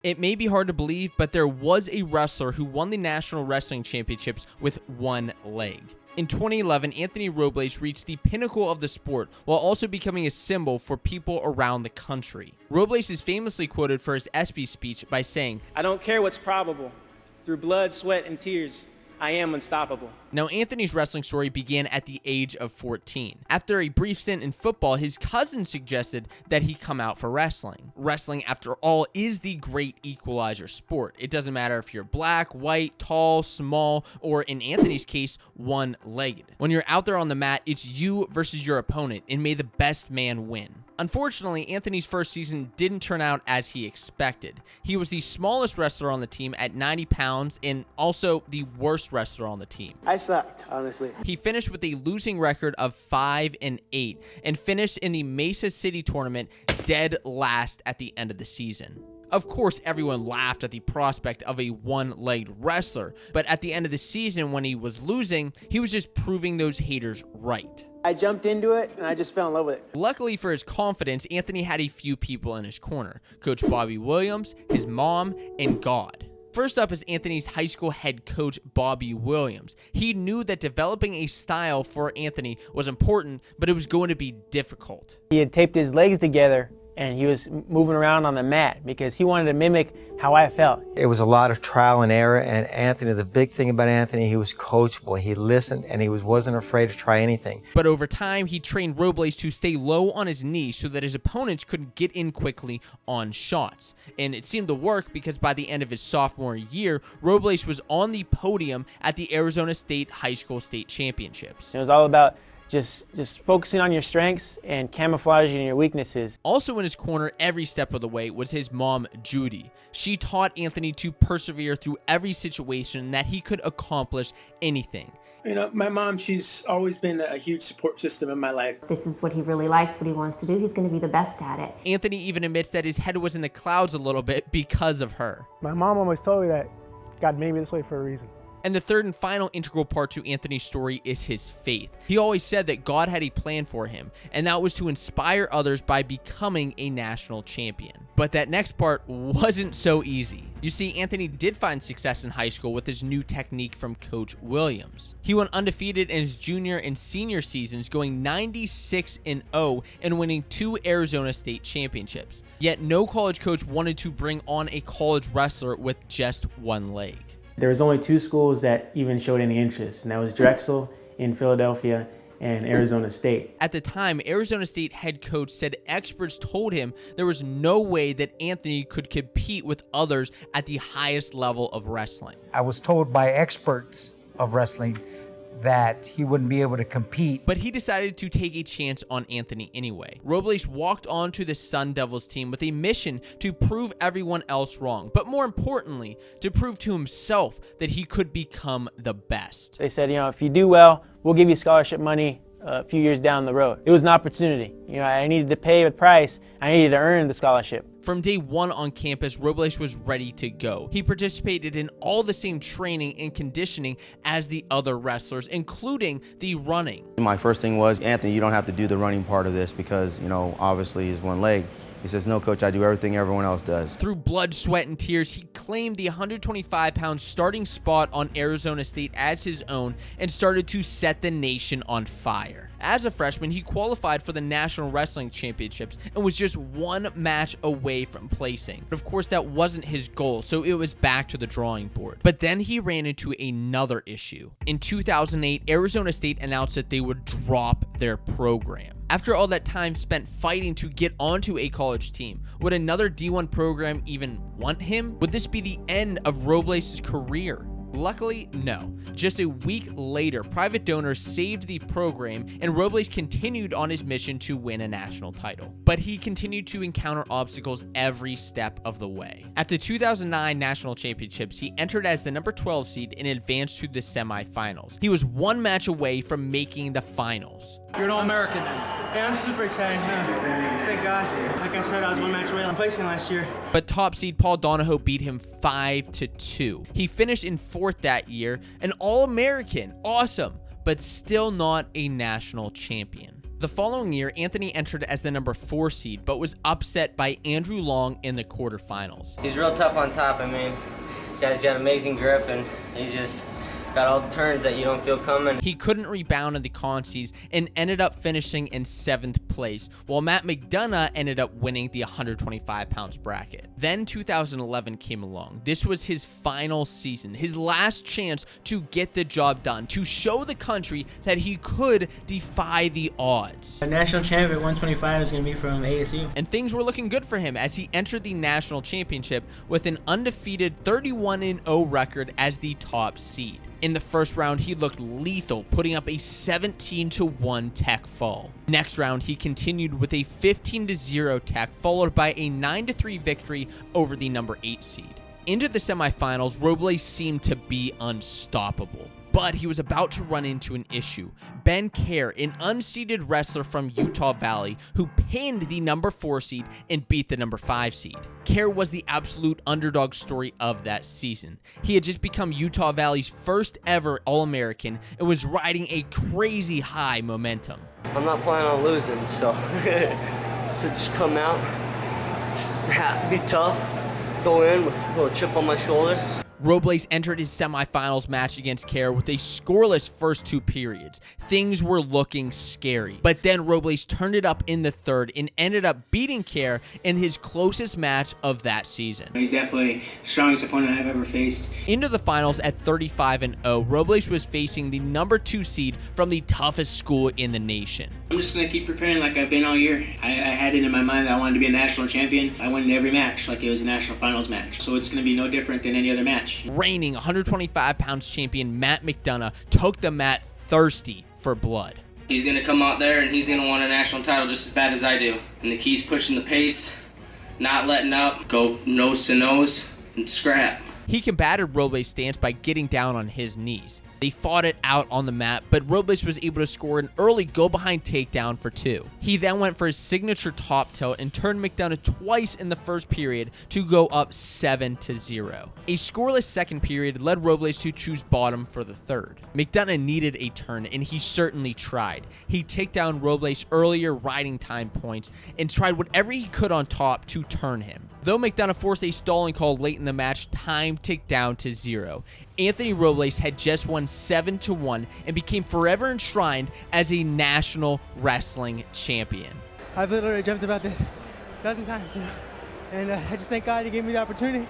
It may be hard to believe, but there was a wrestler who won the National Wrestling Championships with one leg. In 2011, Anthony Robles reached the pinnacle of the sport while also becoming a symbol for people around the country. Robles is famously quoted for his ESPY speech by saying, "I don't care what's probable. Through blood, sweat, and tears, I am unstoppable." Now, Anthony's wrestling story began at the age of 14. After a brief stint in football, his cousin suggested that he come out for wrestling. Wrestling, after all, is the great equalizer sport. It doesn't matter if you're black, white, tall, small, or in Anthony's case, one-legged. When you're out there on the mat, it's you versus your opponent, and may the best man win. Unfortunately, Anthony's first season didn't turn out as he expected. He was the smallest wrestler on the team at 90 pounds and also the worst wrestler on the team. I sucked, honestly. He finished with a losing record of 5-8 and finished in the Mesa City tournament dead last at the end of the season. Of course, everyone laughed at the prospect of a one-legged wrestler, but at the end of the season when he was losing, he was just proving those haters right. I jumped into it, and I just fell in love with it. Luckily for his confidence, Anthony had a few people in his corner: Coach Bobby Williams, his mom, and God. First up is Anthony's high school head coach, Bobby Williams. He knew that developing a style for Anthony was important, but it was going to be difficult. He had taped his legs together, and he was moving around on the mat because he wanted to mimic how I felt. It was a lot of trial and error, and Anthony, the big thing about Anthony, he was coachable. He listened, and he wasn't afraid to try anything. But over time, he trained Robles to stay low on his knee so that his opponents couldn't get in quickly on shots. And it seemed to work because by the end of his sophomore year, Robles was on the podium at the Arizona State High School State Championships. It was all about just focusing on your strengths and camouflaging your weaknesses. Also in his corner every step of the way was his mom, Judy. She taught Anthony to persevere through every situation, that he could accomplish anything. You know, my mom, she's always been a huge support system in my life. This is what he really likes, what he wants to do. He's going to be the best at it. Anthony even admits that his head was in the clouds a little bit because of her. My mom always told me that God made me this way for a reason. And the third and final integral part to Anthony's story is his faith. He always said that God had a plan for him, and that was to inspire others by becoming a national champion. But that next part wasn't so easy. You see, Anthony did find success in high school with his new technique from Coach Williams. He went undefeated in his junior and senior seasons, going 96-0 and winning 2 Arizona State championships. Yet no college coach wanted to bring on a college wrestler with just one leg. There was only 2 schools that even showed any interest, and that was Drexel in Philadelphia and Arizona State. At the time, Arizona State head coach said experts told him there was no way that Anthony could compete with others at the highest level of wrestling. I was told by experts of wrestling that he wouldn't be able to compete. But he decided to take a chance on Anthony anyway. Robles walked onto the Sun Devils team with a mission to prove everyone else wrong, but more importantly, to prove to himself that he could become the best. They said, if you do well, we'll give you scholarship money a few years down the road. It was an opportunity. I needed to pay the price. I needed to earn the scholarship. From day one on campus, Robles was ready to go. He participated in all the same training and conditioning as the other wrestlers, including the running. My first thing was, Anthony, you don't have to do the running part of this because, obviously he's one leg. He says, no, coach, I do everything everyone else does. Through blood, sweat, and tears, he claimed the 125-pound starting spot on Arizona State as his own and started to set the nation on fire. As a freshman, he qualified for the National Wrestling Championships and was just one match away from placing. But of course, that wasn't his goal, so it was back to the drawing board. But then he ran into another issue. In 2008, Arizona State announced that they would drop their program. After all that time spent fighting to get onto a college team, would another D1 program even want him? Would this be the end of Robles' career? Luckily, no. Just a week later, private donors saved the program, and Robles continued on his mission to win a national title. But he continued to encounter obstacles every step of the way. At the 2009 National Championships, he entered as the number 12 seed and advanced to the semifinals. He was one match away from making the finals. You're an All-American then. Yeah, I'm super excited. Thank God. Like I said, I was one match away on placing last year. But top seed Paul Donahoe beat him 5-2. He finished in 4th that year, an All-American, awesome, but still not a national champion. The following year, Anthony entered as the number 4 seed, but was upset by Andrew Long in the quarterfinals. He's real tough on top. I mean, guy's got amazing grip, and he's just got all the turns that you don't feel coming. He couldn't rebound in the consies and ended up finishing in 7th place, while Matt McDonough ended up winning the 125 pounds bracket. Then 2011 came along. This was his final season, his last chance to get the job done, to show the country that he could defy the odds. A national champion at 125 is going to be from ASU. And things were looking good for him as he entered the national championship with an undefeated 31-0 record as the top seed. In the first round, he looked lethal, putting up a 17-1 tech fall. Next round, he continued with a 15-0 tech, followed by a 9-3 victory over the number 8 seed. Into the semifinals, Robles seemed to be unstoppable. But he was about to run into an issue. Ben Kerr, an unseeded wrestler from Utah Valley, who pinned the number 4 seed and beat the number 5 seed. Kerr was the absolute underdog story of that season. He had just become Utah Valley's first ever All-American and was riding a crazy high momentum. I'm not planning on losing, so just come out, be tough, go in with a little chip on my shoulder. Robles entered his semifinals match against Kerr with a scoreless first 2 periods. Things were looking scary. But then Robles turned it up in the third and ended up beating Kerr in his closest match of that season. He's definitely the strongest opponent I've ever faced. Into the finals at 35-0, Robles was facing the number 2 seed from the toughest school in the nation. I'm just going to keep preparing like I've been all year. I had it in my mind that I wanted to be a national champion. I went into every match like it was a national finals match. So it's going to be no different than any other match. Reigning 125 pounds champion Matt McDonough took the mat thirsty for blood. He's going to come out there and he's going to want a national title just as bad as I do. And the key's pushing the pace, not letting up, go nose to nose, and scrap. He combated Robles' stance by getting down on his knees. They fought it out on the mat, but Robles was able to score an early go-behind takedown for 2. He then went for his signature top tilt and turned McDonough twice in the first period to go up 7-0. A scoreless second period led Robles to choose bottom for the third. McDonough needed a turn, and he certainly tried. He took down Robles' earlier riding time points and tried whatever he could on top to turn him. Though McDonough forced a stalling call late in the match, time ticked down to 0. Anthony Robles had just won 7-1 and became forever enshrined as a national wrestling champion. I've literally dreamt about this a dozen times, and I just thank God he gave me the opportunity.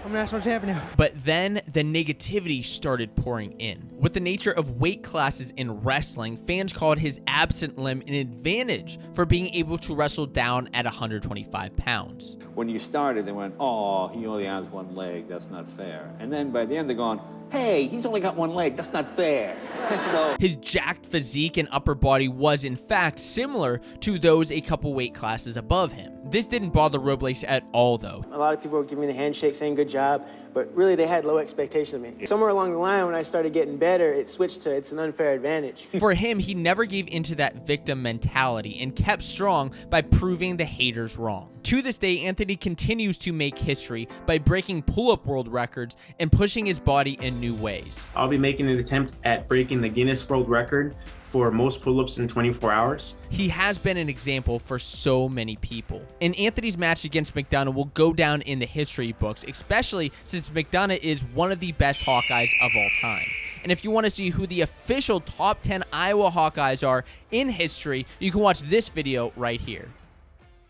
I'm a national champion now. But then the negativity started pouring in. With the nature of weight classes in wrestling, fans called his absent limb an advantage for being able to wrestle down at 125 pounds. When you started, they went, oh, he only has one leg, that's not fair. And then by the end, they're going, hey, he's only got one leg, that's not fair. So his jacked physique and upper body was in fact similar to those a couple weight classes above him. This didn't bother Robles at all though. A lot of people were giving me the handshake saying good job, but really they had low expectations of me. Somewhere along the line when I started getting better, it switched to it's an unfair advantage. For him, he never gave into that victim mentality and kept strong by proving the haters wrong. To this day, Anthony continues to make history by breaking pull-up world records and pushing his body in new ways. I'll be making an attempt at breaking the Guinness World Record for most pull-ups in 24 hours. He has been an example for so many people. And Anthony's match against McDonough will go down in the history books, especially since McDonough is one of the best Hawkeyes of all time. And if you want to see who the official top 10 Iowa Hawkeyes are in history, you can watch this video right here.